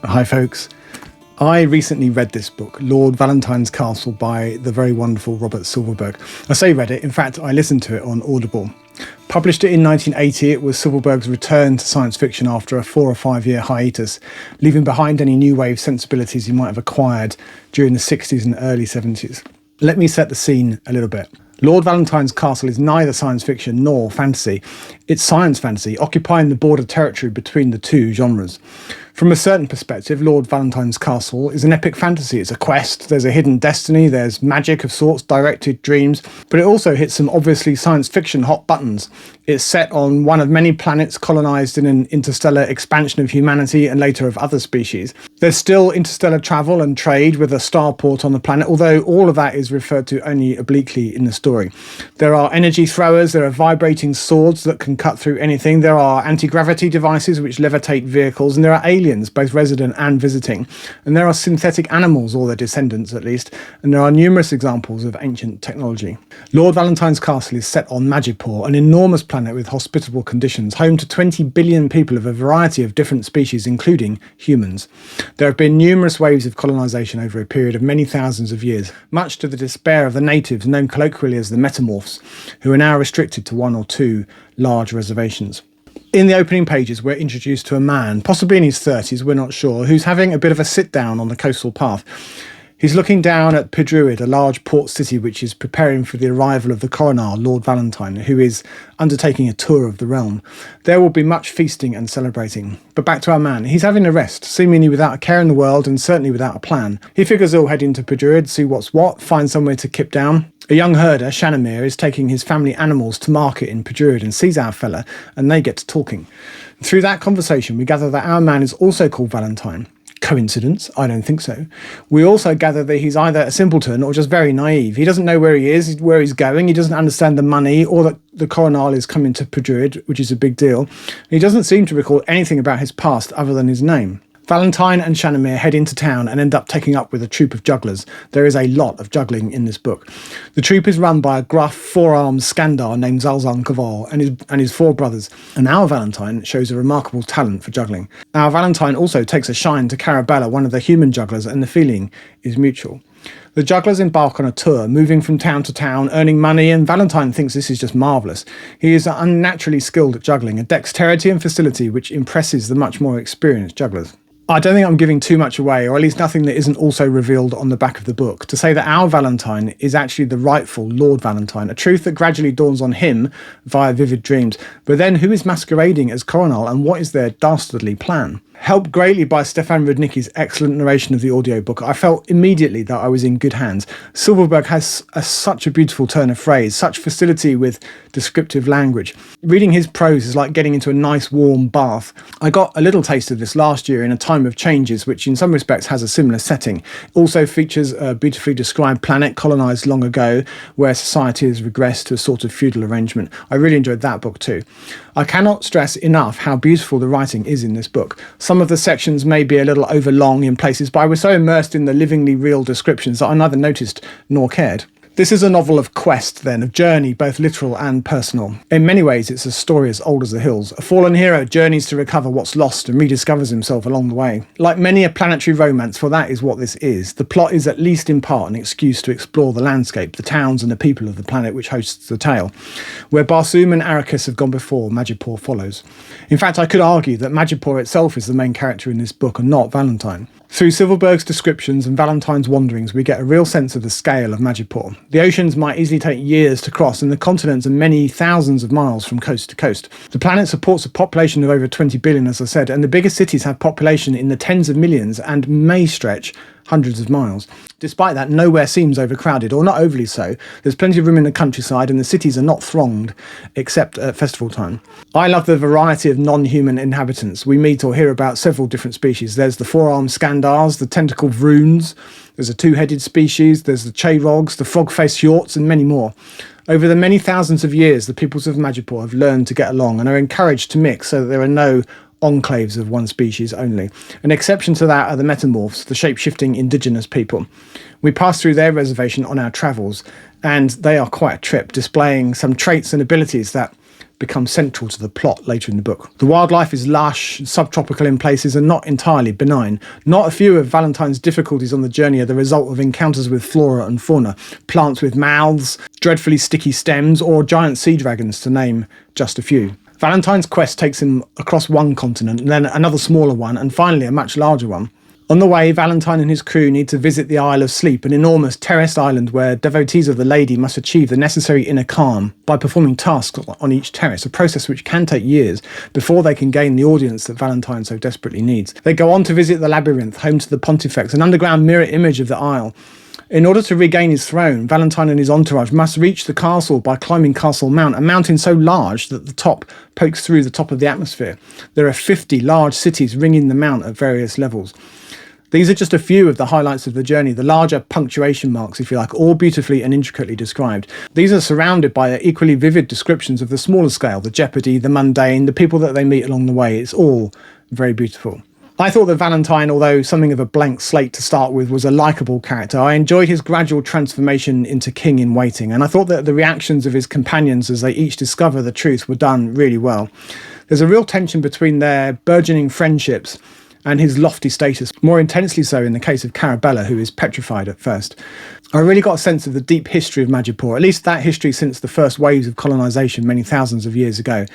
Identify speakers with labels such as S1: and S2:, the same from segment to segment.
S1: Hi folks. I recently read this book, Lord Valentine's Castle by the very wonderful Robert Silverberg. I say read it, in fact I listened to it on Audible. Published it in 1980, it was Silverberg's return to science fiction after a 4 or 5 year hiatus, leaving behind any new wave sensibilities he might have acquired during the 60s and early 70s. Let me set the scene a little bit. Lord Valentine's Castle is neither science fiction nor fantasy. It's science fantasy, occupying the border territory between the two genres. From a certain perspective, Lord Valentine's Castle is an epic fantasy. It's a quest, there's a hidden destiny, there's magic of sorts, directed dreams, but it also hits some obviously science fiction hot buttons. It's set on one of many planets colonised in an interstellar expansion of humanity and later of other species. There's still interstellar travel and trade with a starport on the planet, although all of that is referred to only obliquely in the story. There are energy throwers, there are vibrating swords that can cut through anything, there are anti-gravity devices which levitate vehicles, and there are aliens, both resident and visiting. And there are synthetic animals, or their descendants at least, and there are numerous examples of ancient technology. Lord Valentine's Castle is set on Majipoor, an enormous planet with hospitable conditions, home to 20 billion people of a variety of different species, including humans. There have been numerous waves of colonisation over a period of many thousands of years, much to the despair of the natives, known colloquially as the metamorphs, who are now restricted to 1 or 2 large reservations. In the opening pages, we're introduced to a man, possibly in his 30s, we're not sure, who's having a bit of a sit-down on the coastal path. He's looking down at Pedruid, a large port city which is preparing for the arrival of the coroner, Lord Valentine, who is undertaking a tour of the realm. There will be much feasting and celebrating. But back to our man. He's having a rest, seemingly without a care in the world and certainly without a plan. He figures he'll head into Pedruid, see what's what, find somewhere to kip down. A young herder, Shanamir, is taking his family animals to market in Pedruid and sees our fella, and they get to talking. Through that conversation, we gather that our man is also called Valentine. Coincidence? I don't think so. We also gather that he's either a simpleton or just very naive. He doesn't know where he is, where he's going, he doesn't understand the money, or that the coronal is coming to Pedruid, which is a big deal. He doesn't seem to recall anything about his past other than his name. Valentine and Shanamir head into town and end up taking up with a troupe of jugglers. There is a lot of juggling in this book. The troupe is run by a gruff, four-armed Skandar named Zalzan Kaval and his 4 brothers. And our Valentine shows a remarkable talent for juggling. Our Valentine also takes a shine to Carabella, one of the human jugglers, and the feeling is mutual. The jugglers embark on a tour, moving from town to town, earning money, and Valentine thinks this is just marvellous. He is unnaturally skilled at juggling, a dexterity and facility which impresses the much more experienced jugglers. I don't think I'm giving too much away, or at least nothing that isn't also revealed on the back of the book, to say that our Valentine is actually the rightful Lord Valentine, a truth that gradually dawns on him via vivid dreams. But then who is masquerading as Coronel, and what is their dastardly plan? Helped greatly by Stefan Rudnicki's excellent narration of the audiobook, I felt immediately that I was in good hands. Silverberg has such a beautiful turn of phrase, such facility with descriptive language. Reading his prose is like getting into a nice warm bath. I got a little taste of this last year in A Time of Changes, which in some respects has a similar setting. It also features a beautifully described planet colonised long ago, where society has regressed to a sort of feudal arrangement. I really enjoyed that book too. I cannot stress enough how beautiful the writing is in this book. Some of the sections may be a little overlong in places, but I was so immersed in the livingly real descriptions that I neither noticed nor cared. This is a novel of quest, then, of journey, both literal and personal. In many ways, it's a story as old as the hills. A fallen hero journeys to recover what's lost and rediscovers himself along the way. Like many a planetary romance, for that is what this is, the plot is at least in part an excuse to explore the landscape, the towns and the people of the planet which hosts the tale. Where Barsoom and Arrakis have gone before, Majipoor follows. In fact, I could argue that Majipoor itself is the main character in this book and not Valentine. Through Silverberg's descriptions and Valentine's wanderings, we get a real sense of the scale of Majipoor. The oceans might easily take years to cross, and the continents are many thousands of miles from coast to coast. The planet supports a population of over 20 billion, as I said, and the biggest cities have population in the tens of millions and may stretch hundreds of miles. Despite that, nowhere seems overcrowded, or not overly so. There's plenty of room in the countryside, and the cities are not thronged, except at festival time. I love the variety of non-human inhabitants. We meet or hear about several different species. There's the four-armed Skandars, the tentacled Vroons, there's a two-headed species, there's the Chayrogs, the frog-faced Hjorts, and many more. Over the many thousands of years, the peoples of Majipoor have learned to get along and are encouraged to mix so that there are no enclaves of one species only. An exception to that are the metamorphs, the shape-shifting indigenous people. We pass through their reservation on our travels, and they are quite a trip, displaying some traits and abilities that become central to the plot later in the book. The wildlife is lush, subtropical in places, and not entirely benign. Not a few of Valentine's difficulties on the journey are the result of encounters with flora and fauna, plants with mouths, dreadfully sticky stems, or giant sea dragons, to name just a few. Valentine's quest takes him across one continent, and then another smaller one, and finally a much larger one. On the way, Valentine and his crew need to visit the Isle of Sleep, an enormous terraced island where devotees of the Lady must achieve the necessary inner calm by performing tasks on each terrace, a process which can take years before they can gain the audience that Valentine so desperately needs. They go on to visit the Labyrinth, home to the Pontifex, an underground mirror image of the Isle. In order to regain his throne, Valentine and his entourage must reach the castle by climbing Castle Mount, a mountain so large that the top pokes through the top of the atmosphere. There are 50 large cities ringing the mount at various levels. These are just a few of the highlights of the journey, the larger punctuation marks, if you like, all beautifully and intricately described. These are surrounded by equally vivid descriptions of the smaller scale, the jeopardy, the mundane, the people that they meet along the way. It's all very beautiful. I thought that Valentine, although something of a blank slate to start with, was a likeable character. I enjoyed his gradual transformation into king in waiting, and I thought that the reactions of his companions as they each discover the truth were done really well. There's a real tension between their burgeoning friendships and his lofty status, more intensely so in the case of Carabella, who is petrified at first. I really got a sense of the deep history of Majipoor, at least that history since the first waves of colonisation many thousands of years ago.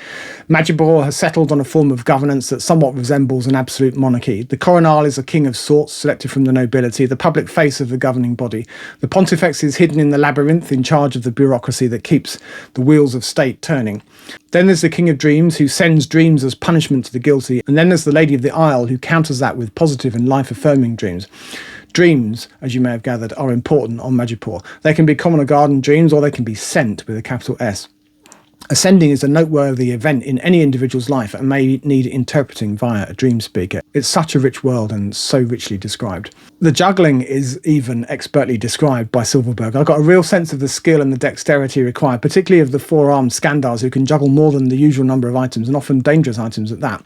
S1: Majipoor has settled on a form of governance that somewhat resembles an absolute monarchy. The coronal is a king of sorts, selected from the nobility, the public face of the governing body. The pontifex is hidden in the labyrinth, in charge of the bureaucracy that keeps the wheels of state turning. Then there's the King of Dreams, who sends dreams as punishment to the guilty. And then there's the Lady of the Isle, who counters that with positive and life-affirming dreams. Dreams, as you may have gathered, are important on Majipoor. They can be common or garden dreams, or they can be sent with a capital S. Ascending is a noteworthy event in any individual's life and may need interpreting via a dream speaker. It's such a rich world and so richly described. The juggling is even expertly described by Silverberg. I got a real sense of the skill and the dexterity required, particularly of the four-armed Skandars who can juggle more than the usual number of items, and often dangerous items at that.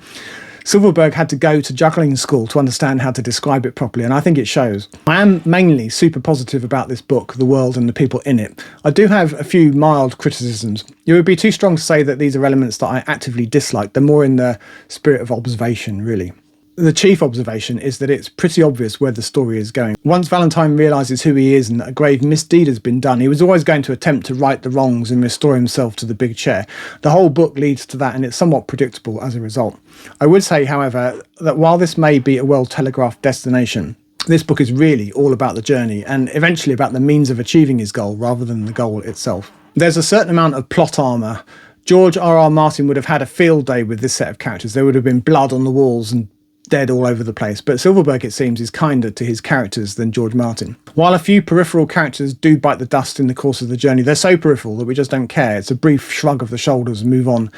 S1: Silverberg had to go to juggling school to understand how to describe it properly, and I think it shows. I am mainly super positive about this book, the world and the people in it. I do have a few mild criticisms. It would be too strong to say that these are elements that I actively dislike. They're more in the spirit of observation, really. The chief observation is that it's pretty obvious where the story is going. Once Valentine realises who he is and that a grave misdeed has been done, he was always going to attempt to right the wrongs and restore himself to the big chair. The whole book leads to that, and it's somewhat predictable as a result. I would say, however, that while this may be a well-telegraphed destination, this book is really all about the journey and eventually about the means of achieving his goal rather than the goal itself. There's a certain amount of plot armour. George R.R. Martin would have had a field day with this set of characters. There would have been blood on the walls and dead all over the place, but Silverberg, it seems, is kinder to his characters than George Martin. While a few peripheral characters do bite the dust in the course of the journey, they're so peripheral that we just don't care. It's a brief shrug of the shoulders and move on.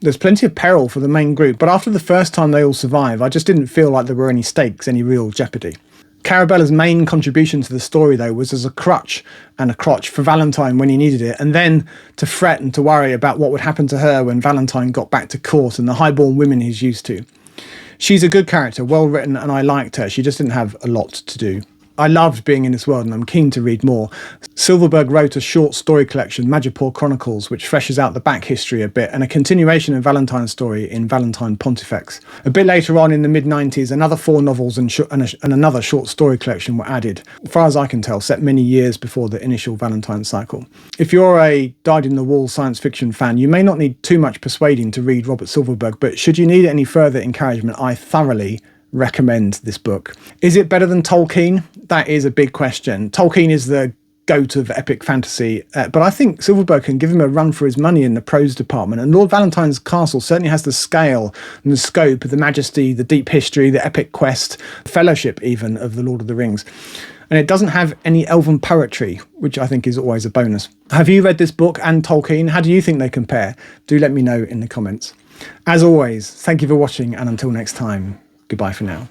S1: There's plenty of peril for the main group, but after the first time they all survive, I just didn't feel like there were any stakes, any real jeopardy. Carabella's main contribution to the story, though, was as a crutch and a crotch for Valentine when he needed it, and then to fret and to worry about what would happen to her when Valentine got back to court and the highborn women he's used to. She's a good character, well written, and I liked her. She just didn't have a lot to do. I loved being in this world and I'm keen to read more. Silverberg wrote a short story collection, Majipoor Chronicles, which fleshes out the back history a bit, and a continuation of Valentine's story in Valentine Pontifex. A bit later on in the mid-90s, another 4 novels and another short story collection were added, as far as I can tell, set many years before the initial Valentine cycle. If you're a dyed-in-the-wool science fiction fan, you may not need too much persuading to read Robert Silverberg, but should you need any further encouragement, I thoroughly recommend this book. Is it better than Tolkien? That is a big question. Tolkien is the goat of epic fantasy, but I think Silverberg can give him a run for his money in the prose department, and Lord Valentine's Castle certainly has the scale and the scope, the majesty, the deep history, the epic quest, fellowship even of the Lord of the Rings. And it doesn't have any elven poetry, which I think is always a bonus. Have you read this book and Tolkien? How do you think they compare? Do let me know in the comments. As always, thank you for watching, and until next time, goodbye for now.